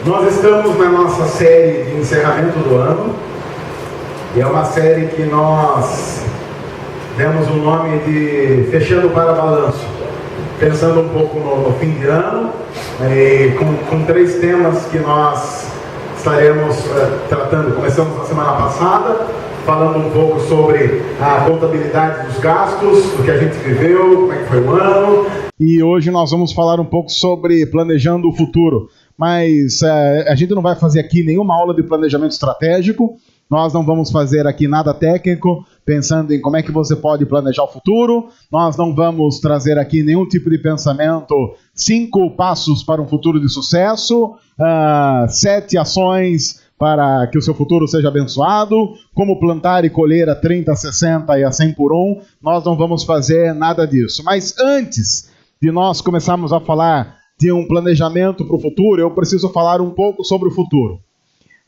Nós estamos na nossa série de encerramento do ano, e é uma série que nós demos o nome de Fechando para Balanço, pensando um pouco no fim de ano, com 3 temas que nós estaremos tratando. Começamos na semana passada, falando um pouco sobre a contabilidade dos gastos, do que a gente viveu, como é que foi o ano. E hoje nós vamos falar um pouco sobre planejando o futuro. Mas a gente não vai fazer aqui nenhuma aula de planejamento estratégico, nós não vamos fazer aqui nada técnico, pensando em como é que você pode planejar o futuro, nós não vamos trazer aqui nenhum tipo de pensamento, 5 passos para um futuro de sucesso, 7 ações para que o seu futuro seja abençoado, como plantar e colher a 30, a 60 e a 100 por 1, nós não vamos fazer nada disso. Mas antes de nós começarmos a falar de um planejamento para o futuro, eu preciso falar um pouco sobre o futuro.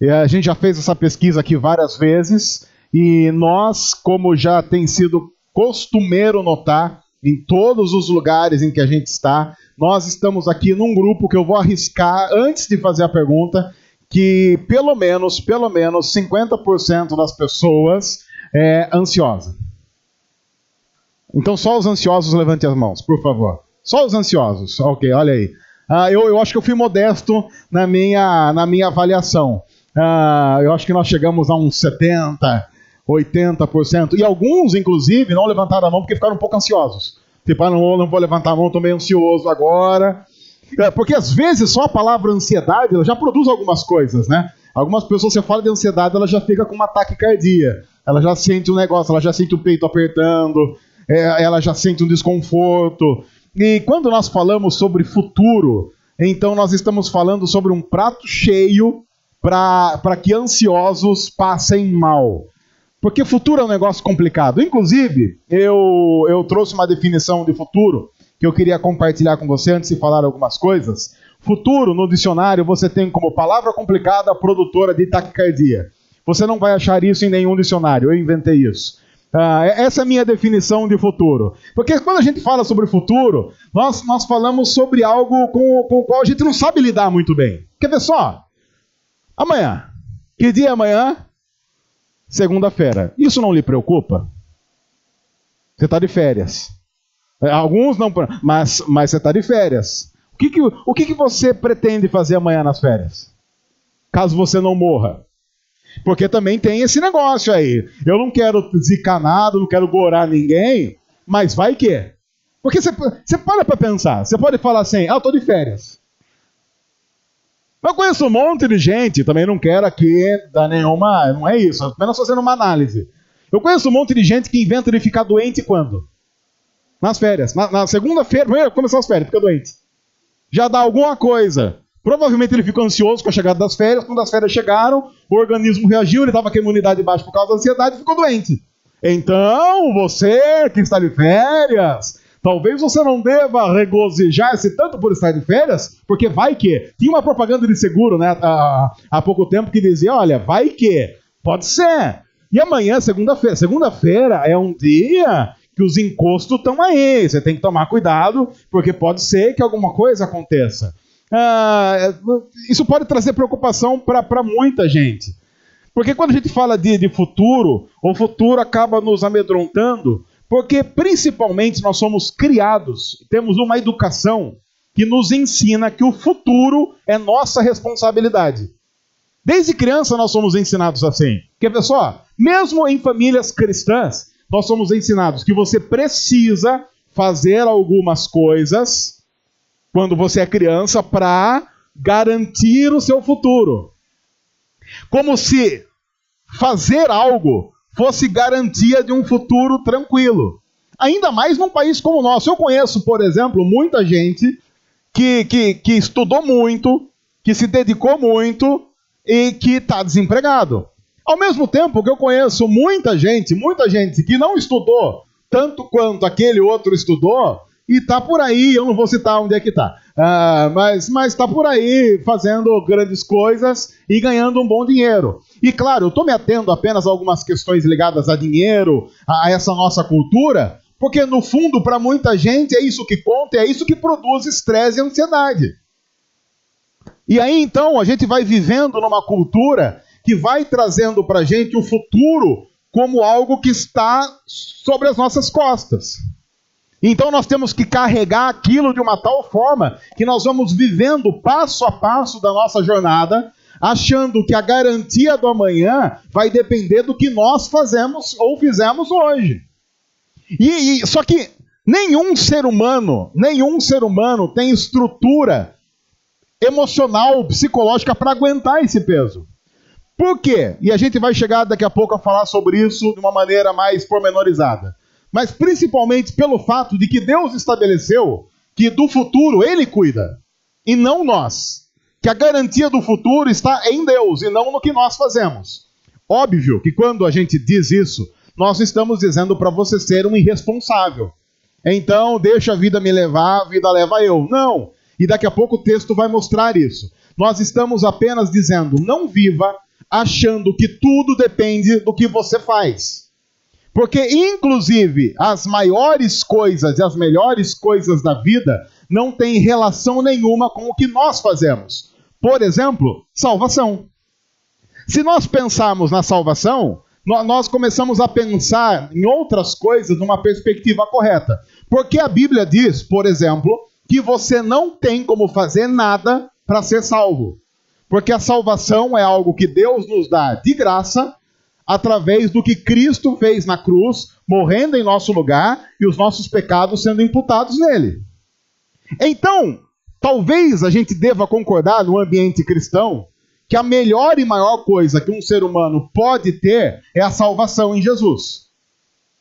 A gente já fez essa pesquisa aqui várias vezes, e nós, como já tem sido costumeiro notar, em todos os lugares em que a gente está, nós estamos aqui num grupo que eu vou arriscar, antes de fazer a pergunta, que pelo menos 50% das pessoas é ansiosa. Então só os ansiosos levantem as mãos, por favor. Só os ansiosos, ok, olha aí. Eu acho que eu fui modesto na minha avaliação. Eu acho que nós chegamos a uns 70%, 80%. E alguns, inclusive, não levantaram a mão porque ficaram um pouco ansiosos. Tipo, não vou levantar a mão, estou meio ansioso agora. Porque às vezes só a palavra ansiedade ela já produz algumas coisas, né? Algumas pessoas, você fala de ansiedade, ela já fica com uma taquicardia. Ela já sente um negócio, ela já sente o peito apertando, ela já sente um desconforto. E quando nós falamos sobre futuro, então nós estamos falando sobre um prato cheio para que ansiosos passem mal. Porque futuro é um negócio complicado. Inclusive, eu trouxe uma definição de futuro que eu queria compartilhar com você antes de falar algumas coisas. Futuro, no dicionário, você tem como palavra complicada produtora de taquicardia. Você não vai achar isso em nenhum dicionário, eu inventei isso. Essa é a minha definição de futuro. Porque quando a gente fala sobre futuro, nós falamos sobre algo com o qual a gente não sabe lidar muito bem. Quer ver só? Amanhã. Que dia é amanhã? Segunda-feira. Isso não lhe preocupa? Você está de férias. Alguns não, mas você está de férias. O que você pretende fazer amanhã nas férias? Caso você não morra. Porque também tem esse negócio aí. Eu não quero zicar nada, não quero gorar ninguém, mas vai que. Porque você para pra pensar. Você pode falar assim, eu tô de férias. Eu conheço um monte de gente, também não quero aqui dar nenhuma... Não é isso, apenas fazendo uma análise. Eu conheço um monte de gente que inventa de ficar doente quando? Nas férias. Na segunda-feira, primeiro começar as férias, fica doente. Já dá alguma coisa. Provavelmente ele ficou ansioso com a chegada das férias. Quando as férias chegaram, o organismo reagiu, ele estava com a imunidade baixa por causa da ansiedade e ficou doente. Então, você que está de férias, talvez você não deva regozijar-se tanto por estar de férias, porque vai que... Tinha uma propaganda de seguro, né, há pouco tempo que dizia, olha, vai que... Pode ser. E amanhã, segunda-feira é um dia que os encostos estão aí. Você tem que tomar cuidado, porque pode ser que alguma coisa aconteça. Isso pode trazer preocupação para muita gente. Porque quando a gente fala de futuro, o futuro acaba nos amedrontando, porque principalmente nós somos criados, temos uma educação que nos ensina que o futuro é nossa responsabilidade. Desde criança nós somos ensinados assim. Quer ver só? Mesmo em famílias cristãs, nós somos ensinados que você precisa fazer algumas coisas quando você é criança para garantir o seu futuro. Como se fazer algo fosse garantia de um futuro tranquilo. Ainda mais num país como o nosso. Eu conheço, por exemplo, muita gente que estudou muito, que se dedicou muito e que está desempregado. Ao mesmo tempo que eu conheço muita gente que não estudou tanto quanto aquele outro estudou e está por aí, eu não vou citar onde é que está, mas está por aí fazendo grandes coisas e ganhando um bom dinheiro. E claro, eu estou me atendo apenas a algumas questões ligadas a dinheiro, a essa nossa cultura, porque no fundo, para muita gente, é isso que conta, é isso que produz estresse e ansiedade. E aí então a gente vai vivendo numa cultura que vai trazendo para a gente o futuro como algo que está sobre as nossas costas. Então nós temos que carregar aquilo de uma tal forma que nós vamos vivendo passo a passo da nossa jornada, achando que a garantia do amanhã vai depender do que nós fazemos ou fizemos hoje. Só que nenhum ser humano tem estrutura emocional, psicológica para aguentar esse peso. Por quê? E a gente vai chegar daqui a pouco a falar sobre isso de uma maneira mais pormenorizada. Mas principalmente pelo fato de que Deus estabeleceu que do futuro Ele cuida, e não nós. Que a garantia do futuro está em Deus e não no que nós fazemos. Óbvio que quando a gente diz isso, nós estamos dizendo para você ser um irresponsável. Então, deixa a vida me levar, a vida leva eu. Não. E daqui a pouco o texto vai mostrar isso. Nós estamos apenas dizendo, não viva achando que tudo depende do que você faz. Porque, inclusive, as maiores coisas e as melhores coisas da vida não têm relação nenhuma com o que nós fazemos. Por exemplo, salvação. Se nós pensarmos na salvação, nós começamos a pensar em outras coisas numa perspectiva correta. Porque a Bíblia diz, por exemplo, que você não tem como fazer nada para ser salvo. Porque a salvação é algo que Deus nos dá de graça, através do que Cristo fez na cruz, morrendo em nosso lugar, e os nossos pecados sendo imputados nele. Então, talvez a gente deva concordar no ambiente cristão, que a melhor e maior coisa que um ser humano pode ter é a salvação em Jesus.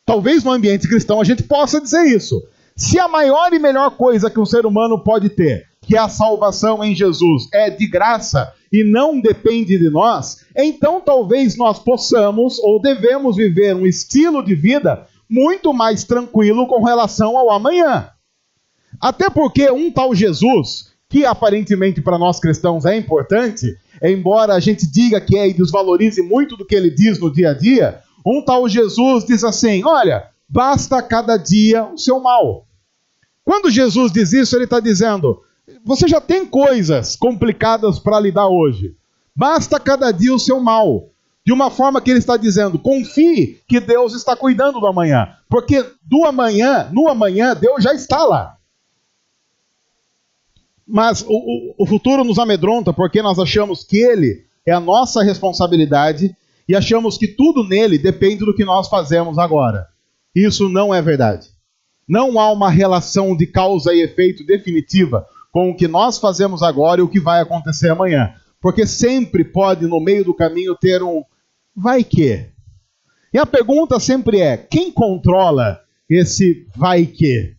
Talvez no ambiente cristão a gente possa dizer isso. Se a maior e melhor coisa que um ser humano pode ter, que é a salvação em Jesus, é de graça e não depende de nós, então talvez nós possamos ou devemos viver um estilo de vida muito mais tranquilo com relação ao amanhã. Até porque um tal Jesus, que aparentemente para nós cristãos é importante, embora a gente diga que é e desvalorize muito do que ele diz no dia a dia, um tal Jesus diz assim, olha, basta cada dia o seu mal. Quando Jesus diz isso, ele está dizendo, você já tem coisas complicadas para lidar hoje. Basta cada dia o seu mal. De uma forma que ele está dizendo, confie que Deus está cuidando do amanhã. Porque no amanhã, Deus já está lá. Mas o futuro nos amedronta porque nós achamos que ele é a nossa responsabilidade e achamos que tudo nele depende do que nós fazemos agora. Isso não é verdade. Não há uma relação de causa e efeito definitiva com o que nós fazemos agora e o que vai acontecer amanhã. Porque sempre pode, no meio do caminho, ter um vai que. E a pergunta sempre é, quem controla esse vai que?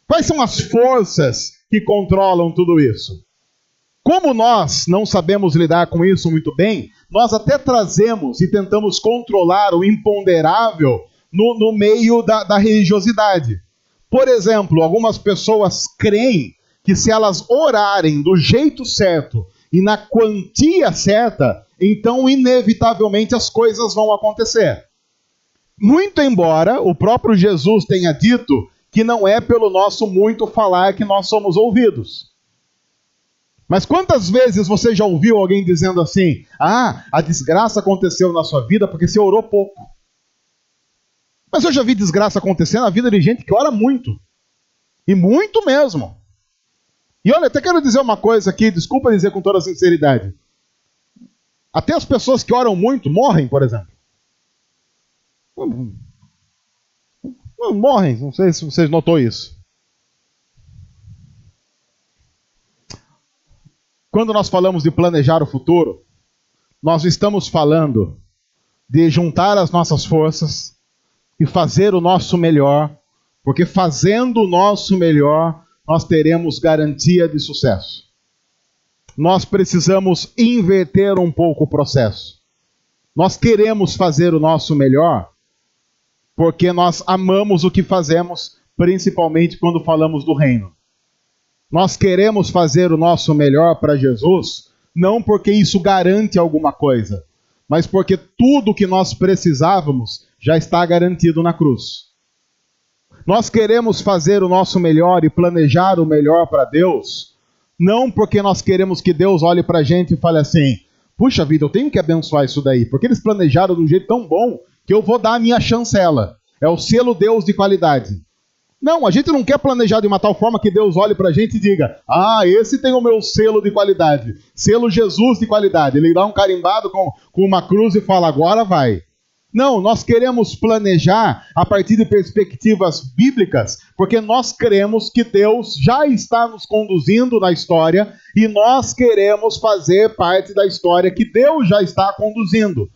Quais são as forças que controlam tudo isso? Como nós não sabemos lidar com isso muito bem, nós até trazemos e tentamos controlar o imponderável no meio da religiosidade. Por exemplo, algumas pessoas creem que se elas orarem do jeito certo e na quantia certa, então inevitavelmente as coisas vão acontecer. Muito embora o próprio Jesus tenha dito que não é pelo nosso muito falar que nós somos ouvidos. Mas quantas vezes você já ouviu alguém dizendo assim, a desgraça aconteceu na sua vida porque você orou pouco. Mas eu já vi desgraça acontecer na vida de gente que ora muito. E muito mesmo. E olha, até quero dizer uma coisa aqui, desculpa dizer com toda a sinceridade. Até as pessoas que oram muito morrem, por exemplo. Morrem, não sei se vocês notou isso. Quando nós falamos de planejar o futuro, nós estamos falando de juntar as nossas forças e fazer o nosso melhor, porque fazendo o nosso melhor, nós teremos garantia de sucesso. Nós precisamos inverter um pouco o processo. Nós queremos fazer o nosso melhor, porque nós amamos o que fazemos, principalmente quando falamos do reino. Nós queremos fazer o nosso melhor para Jesus, não porque isso garante alguma coisa, mas porque tudo que nós precisávamos já está garantido na cruz. Nós queremos fazer o nosso melhor e planejar o melhor para Deus, Não porque nós queremos que Deus olhe para a gente e fale assim, puxa vida, eu tenho que abençoar isso daí, porque eles planejaram de um jeito tão bom que eu vou dar a minha chancela. É o selo Deus de qualidade. Não, a gente não quer planejar de uma tal forma que Deus olhe para a gente e diga, esse tem o meu selo de qualidade, selo Jesus de qualidade. Ele dá um carimbado com uma cruz e fala, agora vai. Não, nós queremos planejar a partir de perspectivas bíblicas, porque nós cremos que Deus já está nos conduzindo na história e nós queremos fazer parte da história que Deus já está conduzindo.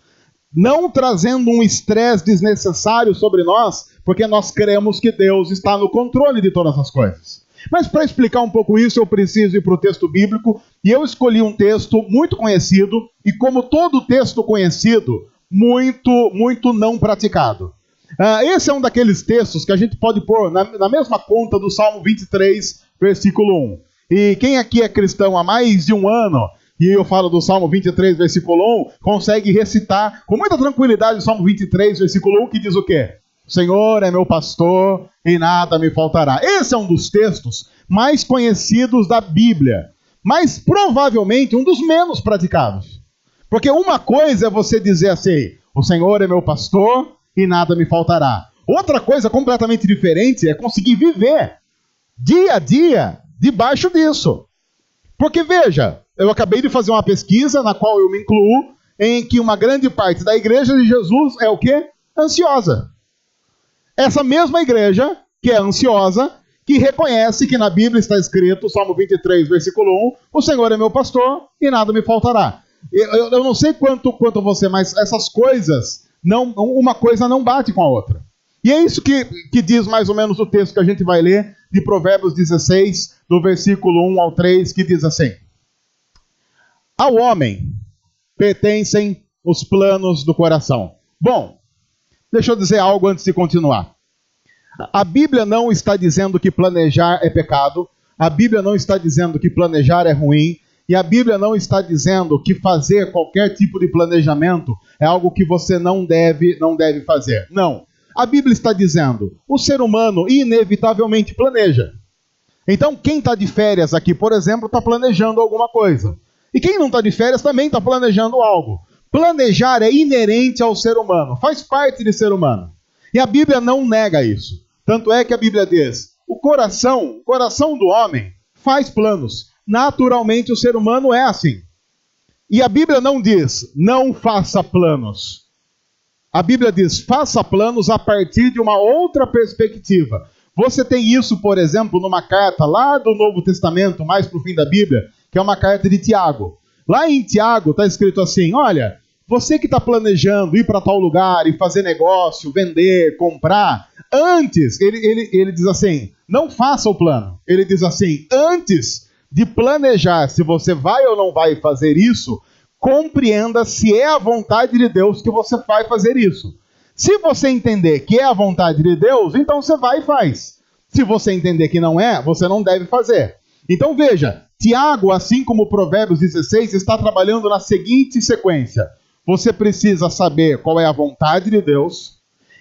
Não trazendo um estresse desnecessário sobre nós, porque nós cremos que Deus está no controle de todas as coisas. Mas para explicar um pouco isso, eu preciso ir para o texto bíblico, e eu escolhi um texto muito conhecido, e como todo texto conhecido, muito não praticado. Esse é um daqueles textos que a gente pode pôr na mesma conta do Salmo 23, versículo 1. E quem aqui é cristão há mais de um ano, e eu falo do Salmo 23, versículo 1, consegue recitar com muita tranquilidade o Salmo 23, versículo 1, que diz o quê? O Senhor é meu pastor e nada me faltará. Esse é um dos textos mais conhecidos da Bíblia, mas provavelmente um dos menos praticados. Porque uma coisa é você dizer assim, o Senhor é meu pastor e nada me faltará. Outra coisa completamente diferente é conseguir viver dia a dia debaixo disso. Porque veja, eu acabei de fazer uma pesquisa na qual eu me incluo, em que uma grande parte da igreja de Jesus é o quê? Ansiosa. Essa mesma igreja, que é ansiosa, que reconhece que na Bíblia está escrito, Salmo 23, versículo 1, o Senhor é meu pastor e nada me faltará. Eu não sei quanto você, mas essas coisas, uma coisa não bate com a outra. E é isso que diz mais ou menos o texto que a gente vai ler, de Provérbios 16, do versículo 1 ao 3, que diz assim: ao homem pertencem os planos do coração. Bom, deixa eu dizer algo antes de continuar. A Bíblia não está dizendo que planejar é pecado, a Bíblia não está dizendo que planejar é ruim, e a Bíblia não está dizendo que fazer qualquer tipo de planejamento é algo que você não deve fazer. Não. A Bíblia está dizendo, o ser humano inevitavelmente planeja. Então, quem está de férias aqui, por exemplo, está planejando alguma coisa. E quem não está de férias também está planejando algo. Planejar é inerente ao ser humano, faz parte de ser humano. E a Bíblia não nega isso. Tanto é que a Bíblia diz, o coração do homem faz planos. Naturalmente o ser humano é assim. E a Bíblia não diz, não faça planos. A Bíblia diz, faça planos a partir de uma outra perspectiva. Você tem isso, por exemplo, numa carta lá do Novo Testamento, mais para o fim da Bíblia, que é uma carta de Tiago. Lá em Tiago está escrito assim, olha, você que está planejando ir para tal lugar e fazer negócio, vender, comprar, antes, ele diz assim, não faça o plano. Ele diz assim, antes de planejar se você vai ou não vai fazer isso, compreenda se é a vontade de Deus que você vai fazer isso. Se você entender que é a vontade de Deus, então você vai e faz. Se você entender que não é, você não deve fazer. Então veja, Tiago, assim como Provérbios 16, está trabalhando na seguinte sequência. Você precisa saber qual é a vontade de Deus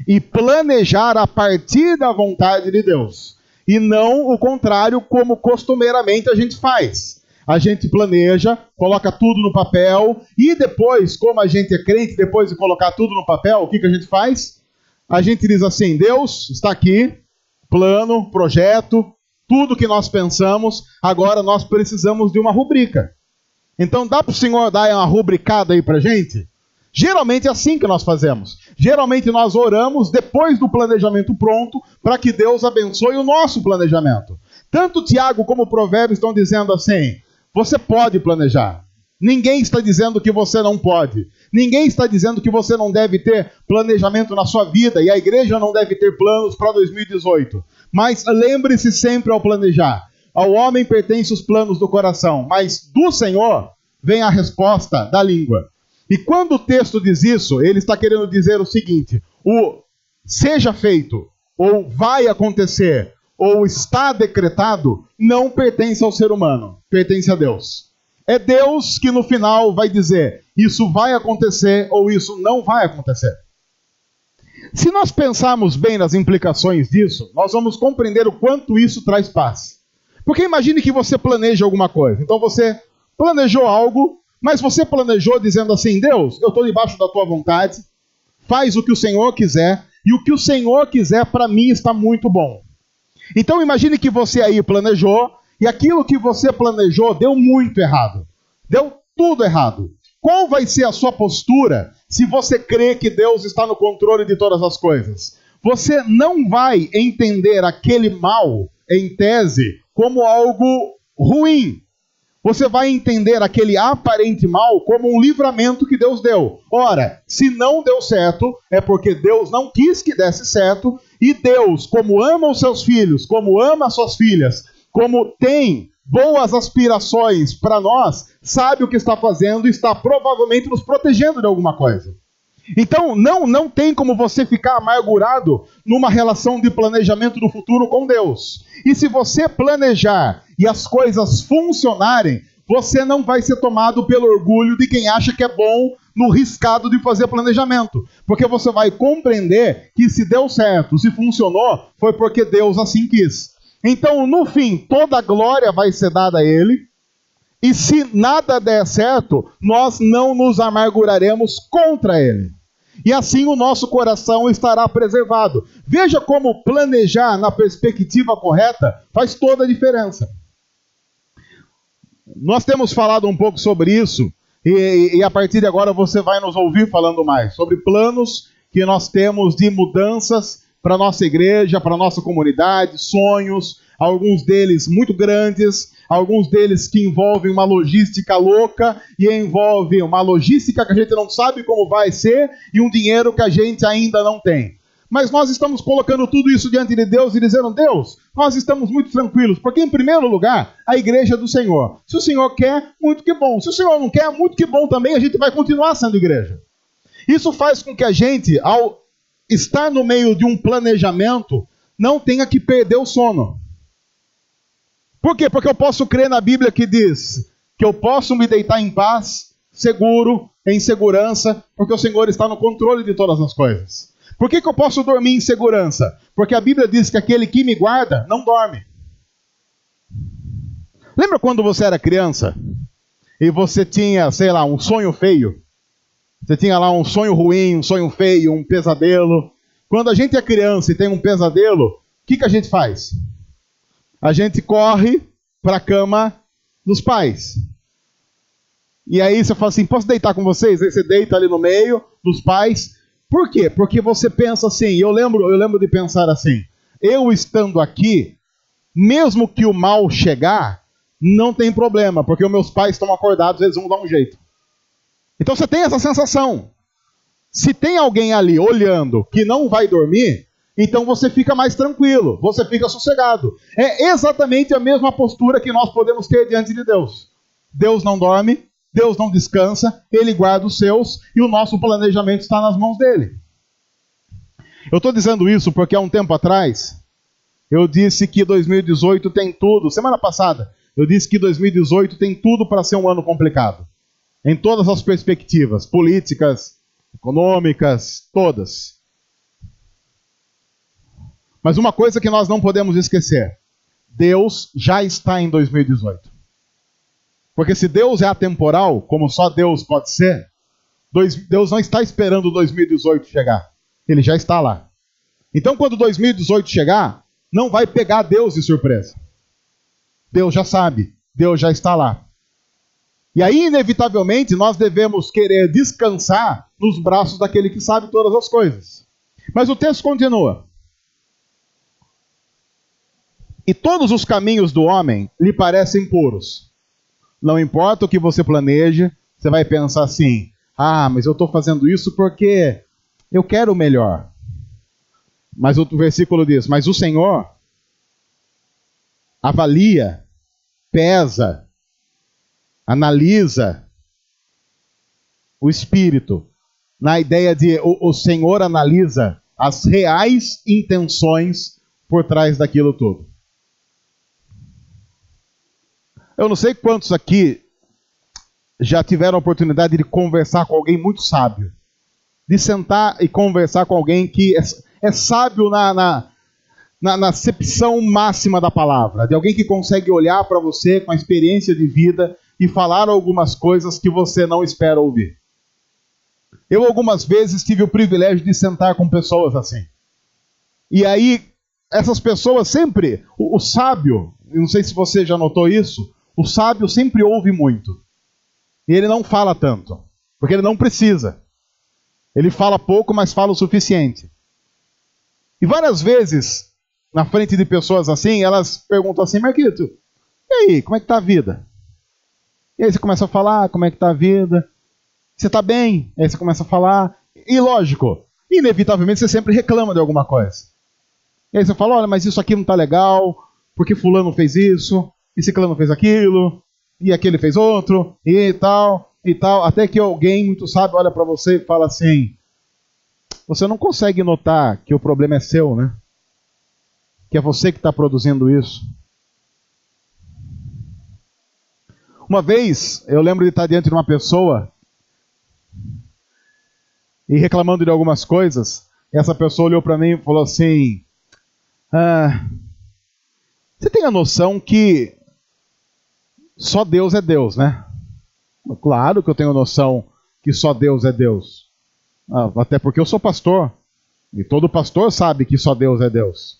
e planejar a partir da vontade de Deus. E não o contrário, como costumeiramente a gente faz. A gente planeja, coloca tudo no papel, e depois, como a gente é crente, depois de colocar tudo no papel, o que a gente faz? A gente diz assim, Deus está aqui, plano, projeto, tudo que nós pensamos, agora nós precisamos de uma rubrica. Então dá para o Senhor dar uma rubricada aí para a gente? Geralmente é assim que nós fazemos. Geralmente nós oramos depois do planejamento pronto para que Deus abençoe o nosso planejamento. Tanto Tiago como Provérbios estão dizendo assim, você pode planejar. Ninguém está dizendo que você não pode. Ninguém está dizendo que você não deve ter planejamento na sua vida e a igreja não deve ter planos para 2018. Mas lembre-se sempre ao planejar. Ao homem pertencem os planos do coração, mas do Senhor vem a resposta da língua. E quando o texto diz isso, ele está querendo dizer o seguinte, o seja feito, ou vai acontecer, ou está decretado, não pertence ao ser humano, pertence a Deus. É Deus que no final vai dizer, isso vai acontecer ou isso não vai acontecer. Se nós pensarmos bem nas implicações disso, nós vamos compreender o quanto isso traz paz. Porque imagine que você planeja alguma coisa. Então você planejou algo, mas você planejou dizendo assim: Deus, eu estou debaixo da tua vontade, faz o que o Senhor quiser, e o que o Senhor quiser para mim está muito bom. Então imagine que você aí planejou, e aquilo que você planejou deu muito errado. Deu tudo errado. Qual vai ser a sua postura se você crê que Deus está no controle de todas as coisas? Você não vai entender aquele mal, em tese, como algo ruim. Você vai entender aquele aparente mal como um livramento que Deus deu. Ora, se não deu certo, é porque Deus não quis que desse certo, e Deus, como ama os seus filhos, como ama as suas filhas, como tem boas aspirações para nós, sabe o que está fazendo e está provavelmente nos protegendo de alguma coisa. Então, não tem como você ficar amargurado numa relação de planejamento do futuro com Deus. E se você planejar e as coisas funcionarem, você não vai ser tomado pelo orgulho de quem acha que é bom no riscado de fazer planejamento. Porque você vai compreender que se deu certo, se funcionou, foi porque Deus assim quis. Então, no fim, toda a glória vai ser dada a Ele. E se nada der certo, nós não nos amarguraremos contra Ele. E assim o nosso coração estará preservado. Veja como planejar na perspectiva correta faz toda a diferença. Nós temos falado um pouco sobre isso, e a partir de agora você vai nos ouvir falando mais sobre planos que nós temos de mudanças para a nossa igreja, para a nossa comunidade, sonhos, alguns deles muito grandes, alguns deles que envolvem uma logística louca e envolvem uma logística que a gente não sabe como vai ser e um dinheiro que a gente ainda não tem. Mas nós estamos colocando tudo isso diante de Deus e dizendo: Deus, nós estamos muito tranquilos, porque em primeiro lugar, a igreja é do Senhor. Se o Senhor quer, muito que bom. Se o Senhor não quer, muito que bom também, a gente vai continuar sendo igreja. Isso faz com que a gente, ao estar no meio de um planejamento, não tenha que perder o sono. Por quê? Porque eu posso crer na Bíblia que diz que eu posso me deitar em paz, seguro, em segurança, porque o Senhor está no controle de todas as coisas. Por que eu posso dormir em segurança? Porque a Bíblia diz que aquele que me guarda não dorme. Lembra quando você era criança e você tinha, sei lá, um sonho feio? Você tinha lá um sonho ruim, um sonho feio, um pesadelo. Quando a gente é criança e tem um pesadelo, o que a gente faz? A gente corre para a cama dos pais. E aí você fala assim: posso deitar com vocês? Aí você deita ali no meio dos pais. Por quê? Porque você pensa assim, eu lembro de pensar assim: eu estando aqui, mesmo que o mal chegar, não tem problema, porque os meus pais estão acordados, eles vão dar um jeito. Então você tem essa sensação. Se tem alguém ali olhando que não vai dormir, então você fica mais tranquilo, você fica sossegado. É exatamente a mesma postura que nós podemos ter diante de Deus. Deus não dorme, Deus não descansa, Ele guarda os seus e o nosso planejamento está nas mãos dEle. Eu estou dizendo isso porque há um tempo atrás eu disse que 2018 tem tudo. Semana passada eu disse que 2018 tem tudo para ser um ano complicado. Em todas as perspectivas, políticas, econômicas, todas. Mas uma coisa que nós não podemos esquecer: Deus já está em 2018. Porque se Deus é atemporal, como só Deus pode ser, Deus não está esperando 2018 chegar. Ele já está lá. Então quando 2018 chegar, não vai pegar Deus de surpresa. Deus já sabe, Deus já está lá. E aí, inevitavelmente, nós devemos querer descansar nos braços daquele que sabe todas as coisas. Mas o texto continua: e todos os caminhos do homem lhe parecem puros. Não importa o que você planeje, você vai pensar assim: ah, mas eu estou fazendo isso porque eu quero o melhor. Mas o versículo diz: mas o Senhor avalia, pesa, analisa o espírito. Na ideia de o Senhor analisa as reais intenções por trás daquilo tudo. Eu não sei quantos aqui já tiveram a oportunidade de conversar com alguém muito sábio. De sentar e conversar com alguém que é sábio na acepção máxima da palavra, de alguém que consegue olhar para você com a experiência de vida e falar algumas coisas que você não espera ouvir. Eu algumas vezes tive o privilégio de sentar com pessoas assim. E aí, essas pessoas sempre, o sábio, não sei se você já notou isso, o sábio sempre ouve muito. E ele não fala tanto, porque ele não precisa. Ele fala pouco, mas fala o suficiente. E várias vezes, na frente de pessoas assim, elas perguntam assim: Marquito, e aí, como é que tá a vida? E aí você começa a falar, como é que tá a vida? Você tá bem? Aí você começa a falar. E lógico, inevitavelmente você sempre reclama de alguma coisa. E aí você fala: olha, mas isso aqui não tá legal, porque fulano fez isso, e ciclano fez aquilo, e aquele fez outro, e tal, até que alguém muito sábio olha para você e fala assim: você não consegue notar que o problema é seu, né? Que é você que está produzindo isso. Uma vez, eu lembro de estar diante de uma pessoa e reclamando de algumas coisas. Essa pessoa olhou para mim e falou assim: você tem a noção que só Deus é Deus, né? Claro que eu tenho noção que só Deus é Deus. Até porque eu sou pastor. E todo pastor sabe que só Deus é Deus.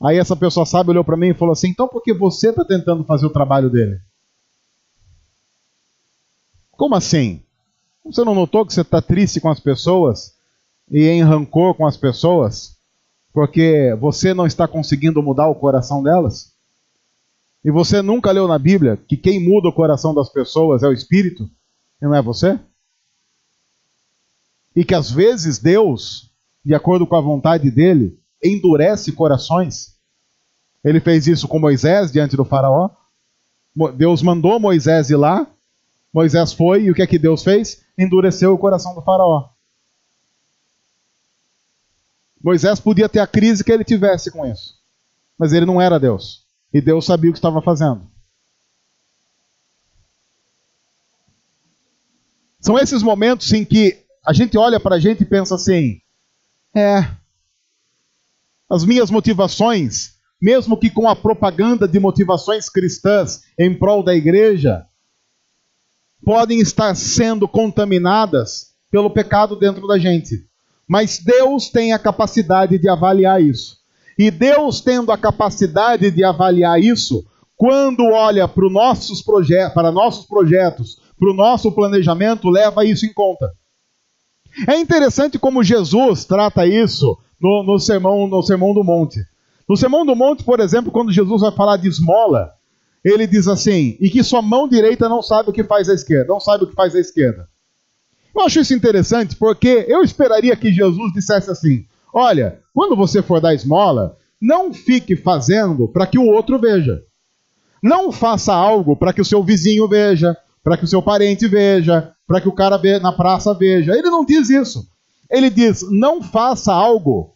Aí essa pessoa sábia olhou para mim e falou assim: então por que você está tentando fazer o trabalho dele? Como assim? Você não notou que você está triste com as pessoas e em rancor com as pessoas porque você não está conseguindo mudar o coração delas? E você nunca leu na Bíblia que quem muda o coração das pessoas é o Espírito e não é você? E que às vezes Deus, de acordo com a vontade dele, endurece corações. Ele fez isso com Moisés diante do faraó. Deus mandou Moisés ir lá. Moisés foi e o que é que Deus fez? Endureceu o coração do faraó. Moisés podia ter a crise que ele tivesse com isso. Mas ele não era Deus. E Deus sabia o que estava fazendo. São esses momentos em que a gente olha para a gente e pensa assim: as minhas motivações, mesmo que com a propaganda de motivações cristãs em prol da igreja, podem estar sendo contaminadas pelo pecado dentro da gente. Mas Deus tem a capacidade de avaliar isso. E Deus tendo a capacidade de avaliar isso, quando olha para nossos projetos, para o nosso planejamento, leva isso em conta. É interessante como Jesus trata isso no Sermão do Monte. No Sermão do Monte, por exemplo, quando Jesus vai falar de esmola, ele diz assim: e que sua mão direita não sabe o que faz a esquerda, não sabe o que faz a esquerda. Eu acho isso interessante porque eu esperaria que Jesus dissesse assim: olha, quando você for dar esmola, não fique fazendo para que o outro veja. Não faça algo para que o seu vizinho veja, para que o seu parente veja, para que o cara na praça veja. Ele não diz isso. Ele diz: não faça algo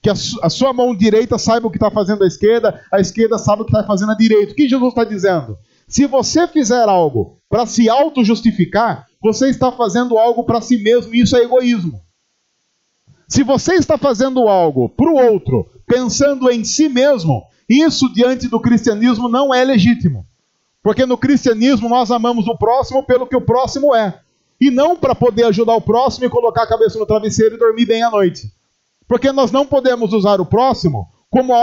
que a sua mão direita saiba o que está fazendo a esquerda sabe o que está fazendo a direita. O que Jesus está dizendo? Se você fizer algo para se auto-justificar, você está fazendo algo para si mesmo, e isso é egoísmo. Se você está fazendo algo para o outro, pensando em si mesmo, isso diante do cristianismo não é legítimo. Porque no cristianismo nós amamos o próximo pelo que o próximo é. E não para poder ajudar o próximo e colocar a cabeça no travesseiro e dormir bem à noite. Porque nós não podemos usar o próximo como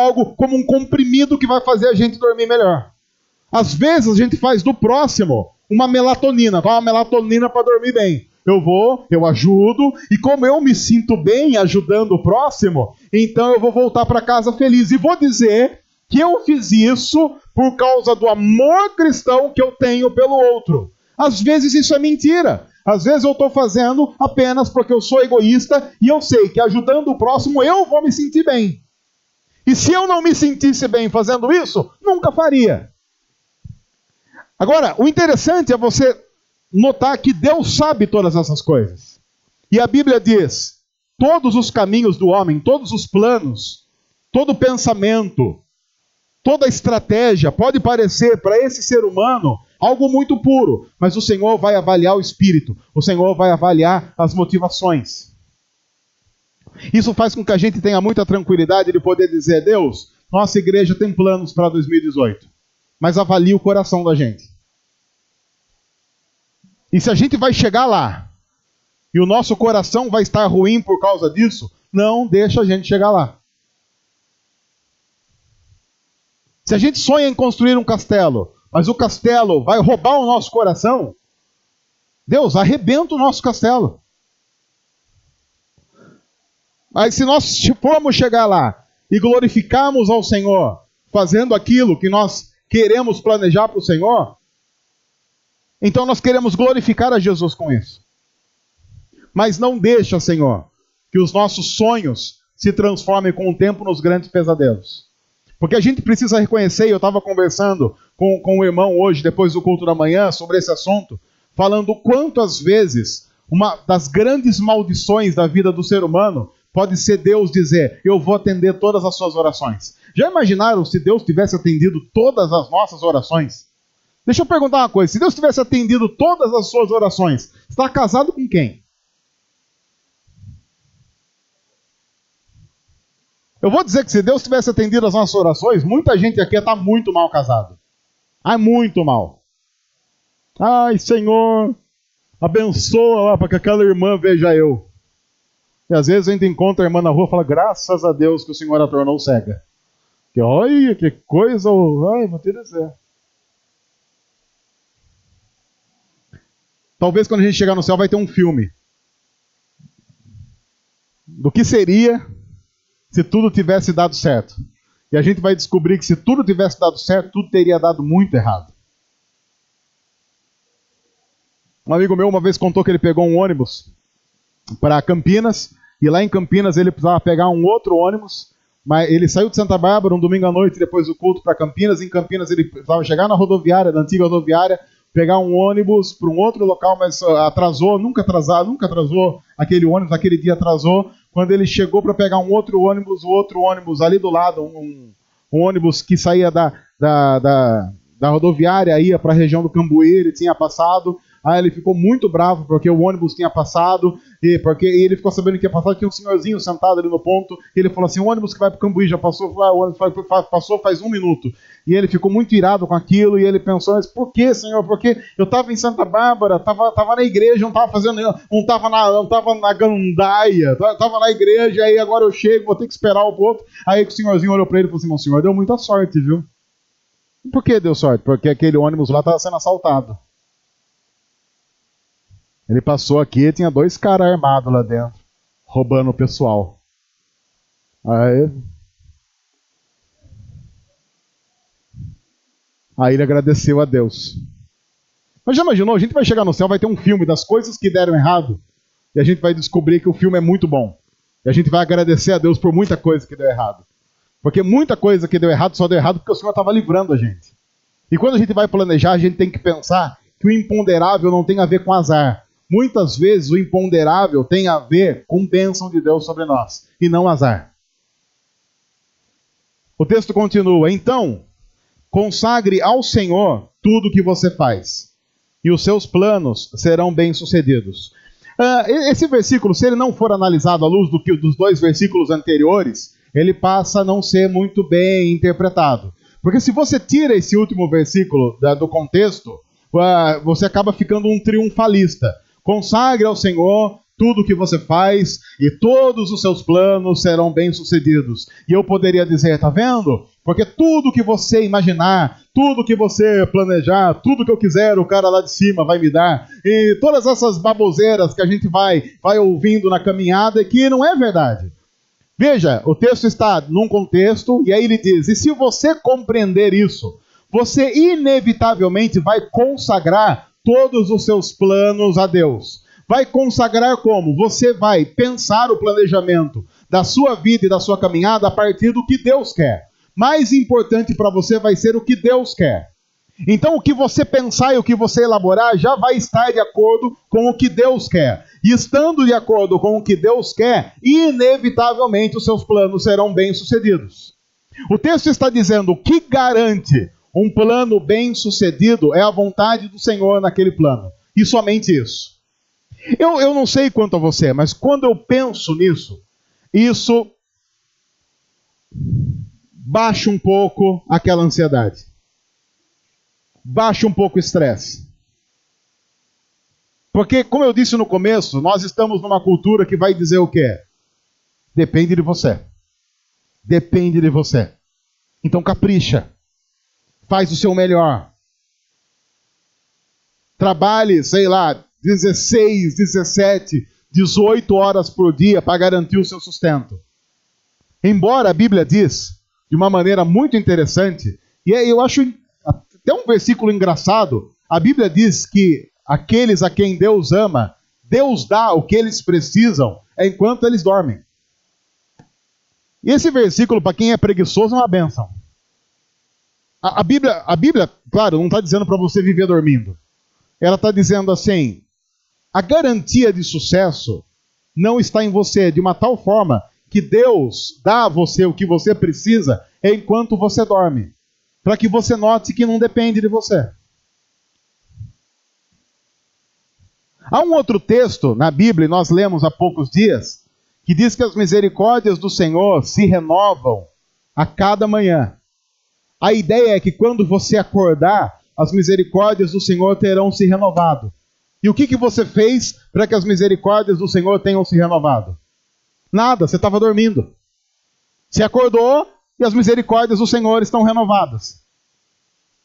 um comprimido que vai fazer a gente dormir melhor. Às vezes a gente faz do próximo uma melatonina. Uma melatonina para dormir bem. Eu ajudo, e como eu me sinto bem ajudando o próximo, então eu vou voltar para casa feliz. E vou dizer que eu fiz isso por causa do amor cristão que eu tenho pelo outro. Às vezes isso é mentira. Às vezes eu estou fazendo apenas porque eu sou egoísta e eu sei que ajudando o próximo eu vou me sentir bem. E se eu não me sentisse bem fazendo isso, nunca faria. Agora, o interessante é você notar que Deus sabe todas essas coisas. E a Bíblia diz: todos os caminhos do homem, todos os planos, todo pensamento, toda estratégia pode parecer para esse ser humano algo muito puro, mas o Senhor vai avaliar o espírito, o Senhor vai avaliar as motivações. Isso faz com que a gente tenha muita tranquilidade de poder dizer: Deus, nossa igreja tem planos para 2018, mas avalie o coração da gente. E se a gente vai chegar lá e o nosso coração vai estar ruim por causa disso, não deixa a gente chegar lá. Se a gente sonha em construir um castelo, mas o castelo vai roubar o nosso coração, Deus, arrebenta o nosso castelo. Mas se nós formos chegar lá e glorificarmos ao Senhor, fazendo aquilo que nós queremos planejar para o Senhor, então nós queremos glorificar a Jesus com isso. Mas não deixa, Senhor, que os nossos sonhos se transformem com o tempo nos grandes pesadelos. Porque a gente precisa reconhecer, eu estava conversando com o irmão hoje, depois do culto da manhã, sobre esse assunto, falando quantas vezes uma das grandes maldições da vida do ser humano pode ser Deus dizer: eu vou atender todas as suas orações. Já imaginaram se Deus tivesse atendido todas as nossas orações? Deixa eu perguntar uma coisa: se Deus tivesse atendido todas as suas orações, está casado com quem? Eu vou dizer que se Deus tivesse atendido as nossas orações, muita gente aqui ia estar muito mal casado. Ai, muito mal. Ai, Senhor, abençoa lá para que aquela irmã veja eu. E às vezes a gente encontra a irmã na rua e fala: graças a Deus que o Senhor a tornou cega. Que olha, que coisa, ai, vou te dizer. Talvez quando a gente chegar no céu vai ter um filme do que seria se tudo tivesse dado certo. E a gente vai descobrir que se tudo tivesse dado certo, tudo teria dado muito errado. Um amigo meu uma vez contou que ele pegou um ônibus para Campinas, e lá em Campinas ele precisava pegar um outro ônibus, mas ele saiu de Santa Bárbara um domingo à noite depois do culto para Campinas. Em Campinas ele precisava chegar na rodoviária, na antiga rodoviária, pegar um ônibus para um outro local, mas atrasou, nunca atrasou aquele ônibus, aquele dia atrasou. Quando ele chegou para pegar um outro ônibus ali do lado, um ônibus que saía da rodoviária, ia para a região do Cambuí, ele tinha passado. Aí ele ficou muito bravo porque o ônibus tinha passado, e ele ficou sabendo que ia passar, tinha um senhorzinho sentado ali no ponto, e ele falou assim: o ônibus que vai para o Cambuí já passou. O ônibus passou faz 1 minuto. E ele ficou muito irado com aquilo, e ele pensou: mas por que, Senhor? Porque eu estava em Santa Bárbara, estava na igreja, não estava na gandaia, estava na igreja, aí agora eu chego, vou ter que esperar o outro. Aí o senhorzinho olhou para ele e falou assim: meu senhor, deu muita sorte, viu? Por que deu sorte? Porque aquele ônibus lá estava sendo assaltado. Ele passou aqui e tinha 2 caras armados lá dentro, roubando o pessoal. Aí ele agradeceu a Deus. Mas já imaginou? A gente vai chegar no céu, vai ter um filme das coisas que deram errado, e a gente vai descobrir que o filme é muito bom. E a gente vai agradecer a Deus por muita coisa que deu errado. Porque muita coisa que deu errado só deu errado porque o Senhor estava livrando a gente. E quando a gente vai planejar, a gente tem que pensar que o imponderável não tem a ver com azar. Muitas vezes o imponderável tem a ver com bênção de Deus sobre nós, e não azar. O texto continua: então, consagre ao Senhor tudo o que você faz, e os seus planos serão bem-sucedidos. Esse versículo, se ele não for analisado à luz dos 2 versículos anteriores, ele passa a não ser muito bem interpretado. Porque se você tira esse último versículo do contexto, você acaba ficando um triunfalista. Consagre ao Senhor tudo o que você faz, e todos os seus planos serão bem-sucedidos. E eu poderia dizer: tá vendo? Porque tudo que você imaginar, tudo que você planejar, tudo que eu quiser, o cara lá de cima vai me dar. E todas essas baboseiras que a gente vai ouvindo na caminhada, que não é verdade. Veja, o texto está num contexto, e aí ele diz: e se você compreender isso, você inevitavelmente vai consagrar todos os seus planos a Deus. Vai consagrar como? Você vai pensar o planejamento da sua vida e da sua caminhada a partir do que Deus quer. Mais importante para você vai ser o que Deus quer. Então o que você pensar e o que você elaborar já vai estar de acordo com o que Deus quer. E estando de acordo com o que Deus quer, inevitavelmente os seus planos serão bem-sucedidos. O texto está dizendo: o que garante um plano bem-sucedido é a vontade do Senhor naquele plano. E somente isso. Eu não sei quanto a você, mas quando eu penso nisso, isso baixa um pouco aquela ansiedade. Baixa um pouco o estresse. Porque, como eu disse no começo, nós estamos numa cultura que vai dizer o quê? Depende de você. Depende de você. Então capricha. Faz o seu melhor. Trabalhe, sei lá, 16, 17, 18 horas por dia para garantir o seu sustento. Embora a Bíblia diz, de uma maneira muito interessante, e eu acho até um versículo engraçado, a Bíblia diz que aqueles a quem Deus ama, Deus dá o que eles precisam enquanto eles dormem. E esse versículo, para quem é preguiçoso, é uma bênção. A Bíblia, claro, não está dizendo para você viver dormindo. Ela está dizendo assim, a garantia de sucesso não está em você, de uma tal forma que Deus dá a você o que você precisa enquanto você dorme, para que você note que não depende de você. Há um outro texto na Bíblia, nós lemos há poucos dias, que diz que as misericórdias do Senhor se renovam a cada manhã. A ideia é que quando você acordar, as misericórdias do Senhor terão se renovado. E o que você fez para que as misericórdias do Senhor tenham se renovado? Nada, você estava dormindo. Você acordou e as misericórdias do Senhor estão renovadas.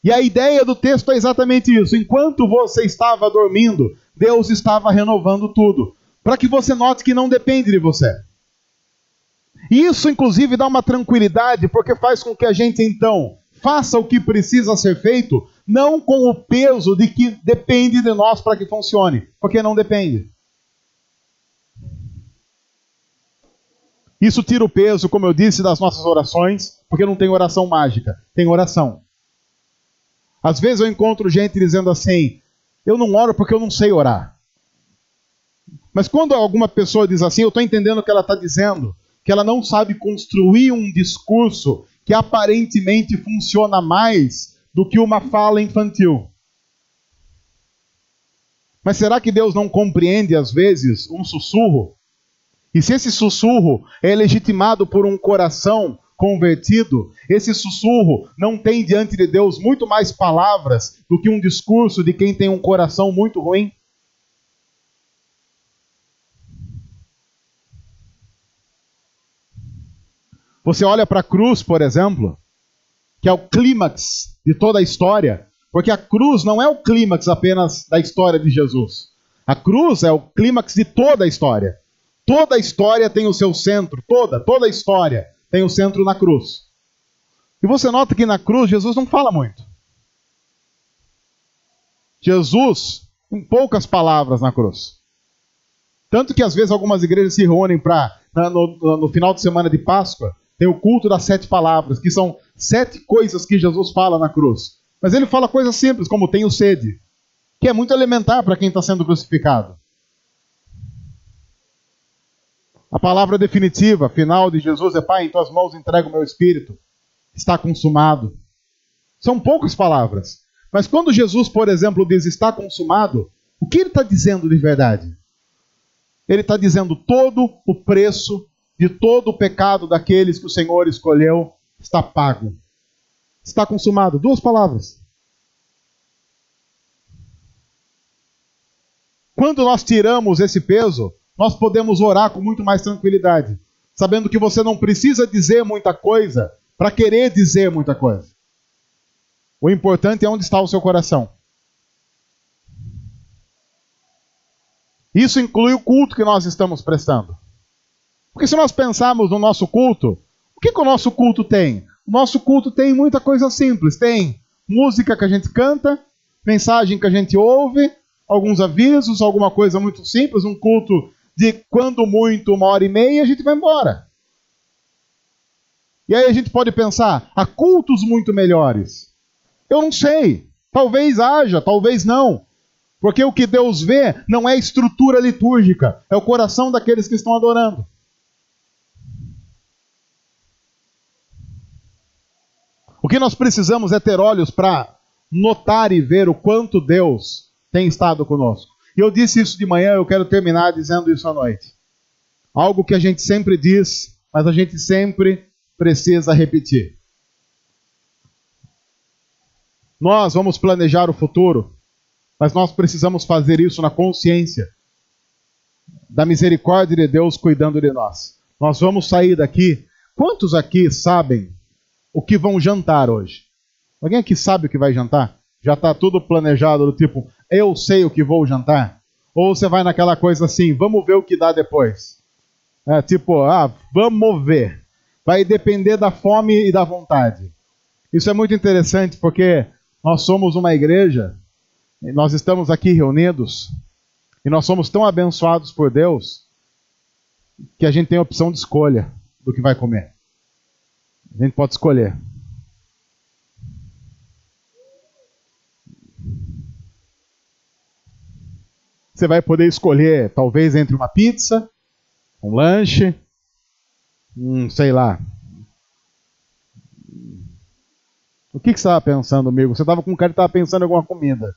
E a ideia do texto é exatamente isso. Enquanto você estava dormindo, Deus estava renovando tudo, para que você note que não depende de você. E isso, inclusive, dá uma tranquilidade, porque faz com que a gente, então, faça o que precisa ser feito, não com o peso de que depende de nós para que funcione, porque não depende. Isso tira o peso, como eu disse, das nossas orações, porque não tem oração mágica, tem oração. Às vezes eu encontro gente dizendo assim, eu não oro porque eu não sei orar. Mas quando alguma pessoa diz assim, eu estou entendendo o que ela está dizendo, que ela não sabe construir um discurso que aparentemente funciona mais do que uma fala infantil. Mas será que Deus não compreende, às vezes, um sussurro? E se esse sussurro é legitimado por um coração convertido, esse sussurro não tem diante de Deus muito mais palavras do que um discurso de quem tem um coração muito ruim? Você olha para a cruz, por exemplo, que é o clímax de toda a história, porque a cruz não é o clímax apenas da história de Jesus. A cruz é o clímax de toda a história. Toda a história tem o seu centro, toda a história tem o centro na cruz. E você nota que na cruz Jesus não fala muito. Jesus, em poucas palavras na cruz. Tanto que às vezes algumas igrejas se reúnem no final de semana de Páscoa, tem o culto das 7 palavras, que são 7 coisas que Jesus fala na cruz. Mas ele fala coisas simples, como tenho sede, que é muito elementar para quem está sendo crucificado. A palavra definitiva, final de Jesus é, Pai, em tuas mãos entrego o meu espírito. Está consumado. São poucas palavras. Mas quando Jesus, por exemplo, diz está consumado, o que ele está dizendo de verdade? Ele está dizendo todo o preço de todo o pecado daqueles que o Senhor escolheu está pago. Está consumado. 2 palavras. Quando nós tiramos esse peso, nós podemos orar com muito mais tranquilidade, sabendo que você não precisa dizer muita coisa para querer dizer muita coisa. O importante é onde está o seu coração. Isso inclui o culto que nós estamos prestando. Porque se nós pensarmos no nosso culto, o que o nosso culto tem? O nosso culto tem muita coisa simples. Tem música que a gente canta, mensagem que a gente ouve, alguns avisos, alguma coisa muito simples, um culto de quando muito 1h30 a gente vai embora. E aí a gente pode pensar, há cultos muito melhores. Eu não sei. Talvez haja, talvez não. Porque o que Deus vê não é estrutura litúrgica, é o coração daqueles que estão adorando. O que nós precisamos é ter olhos para notar e ver o quanto Deus tem estado conosco. E eu disse isso de manhã, eu quero terminar dizendo isso à noite. Algo que a gente sempre diz, mas a gente sempre precisa repetir. Nós vamos planejar o futuro, mas nós precisamos fazer isso na consciência da misericórdia de Deus cuidando de nós. Nós vamos sair daqui. Quantos aqui sabem o que vão jantar hoje? Alguém aqui sabe o que vai jantar? Já está tudo planejado, do tipo, eu sei o que vou jantar? Ou você vai naquela coisa assim, vamos ver o que dá depois? Vamos ver. Vai depender da fome e da vontade. Isso é muito interessante porque nós somos uma igreja, nós estamos aqui reunidos, e nós somos tão abençoados por Deus, que a gente tem a opção de escolha do que vai comer. A gente pode escolher. Você vai poder escolher, talvez, entre uma pizza, um lanche, sei lá. O que você estava pensando, amigo? Você estava com um cara que estava pensando em alguma comida.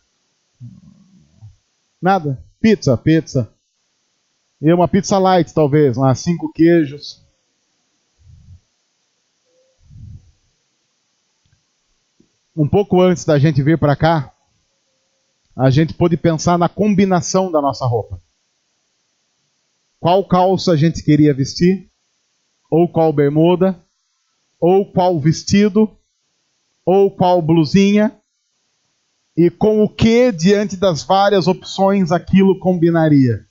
Nada? Pizza. E uma pizza light, talvez, 5 queijos. Um pouco antes da gente vir para cá, a gente pôde pensar na combinação da nossa roupa. Qual calça a gente queria vestir? Ou qual bermuda? Ou qual vestido? Ou qual blusinha? E com o que, diante das várias opções, aquilo combinaria?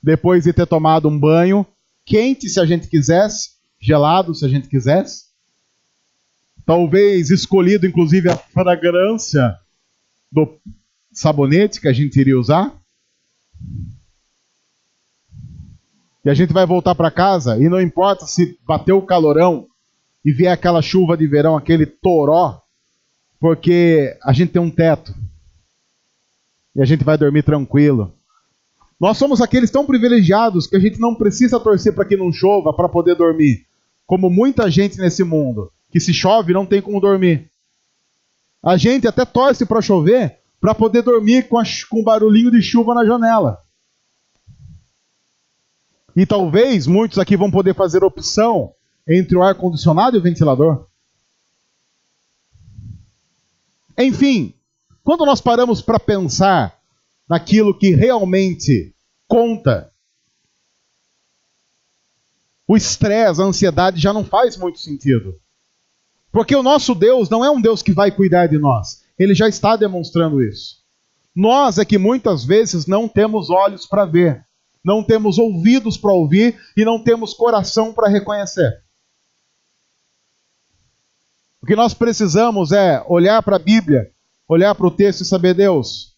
Depois de ter tomado um banho, quente se a gente quisesse, gelado se a gente quisesse, talvez escolhido inclusive a fragrância do sabonete que a gente iria usar. E a gente vai voltar para casa e não importa se bateu o calorão e vier aquela chuva de verão, aquele toró, porque a gente tem um teto. E a gente vai dormir tranquilo. Nós somos aqueles tão privilegiados que a gente não precisa torcer para que não chova para poder dormir. Como muita gente nesse mundo, que se chove não tem como dormir. A gente até torce para chover para poder dormir com o barulhinho de chuva na janela. E talvez muitos aqui vão poder fazer opção entre o ar-condicionado e o ventilador. Enfim, quando nós paramos para pensar naquilo que realmente conta, o estresse, a ansiedade já não faz muito sentido. Porque o nosso Deus não é um Deus que vai cuidar de nós. Ele já está demonstrando isso. Nós é que muitas vezes não temos olhos para ver, não temos ouvidos para ouvir e não temos coração para reconhecer. O que nós precisamos é olhar para a Bíblia, olhar para o texto e saber, Deus,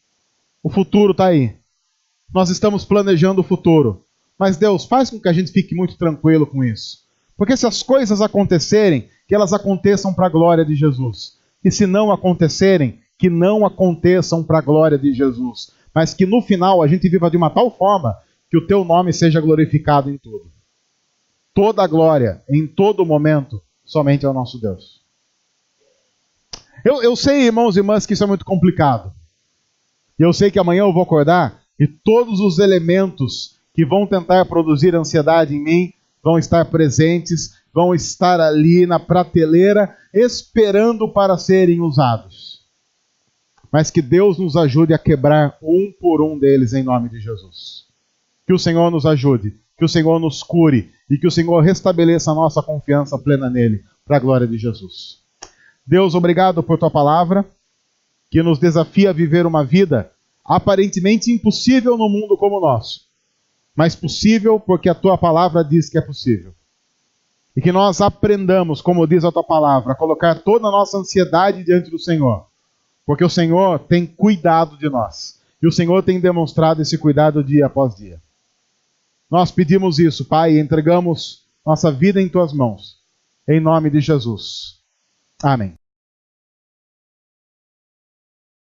o futuro está aí. Nós estamos planejando o futuro. Mas Deus, faz com que a gente fique muito tranquilo com isso. Porque se as coisas acontecerem, que elas aconteçam para a glória de Jesus. E se não acontecerem, que não aconteçam para a glória de Jesus. Mas que no final a gente viva de uma tal forma que o teu nome seja glorificado em tudo. Toda a glória, em todo momento, somente ao nosso Deus. Eu sei, irmãos e irmãs, que isso é muito complicado. E eu sei que amanhã eu vou acordar e todos os elementos que vão tentar produzir ansiedade em mim vão estar presentes, vão estar ali na prateleira, esperando para serem usados. Mas que Deus nos ajude a quebrar um por um deles em nome de Jesus. Que o Senhor nos ajude, que o Senhor nos cure e que o Senhor restabeleça a nossa confiança plena nele, para a glória de Jesus. Deus, obrigado por tua palavra, que nos desafia a viver uma vida aparentemente impossível no mundo como o nosso, mas possível porque a tua palavra diz que é possível. E que nós aprendamos, como diz a tua palavra, a colocar toda a nossa ansiedade diante do Senhor, porque o Senhor tem cuidado de nós, e o Senhor tem demonstrado esse cuidado dia após dia. Nós pedimos isso, Pai, e entregamos nossa vida em tuas mãos, em nome de Jesus. Amém.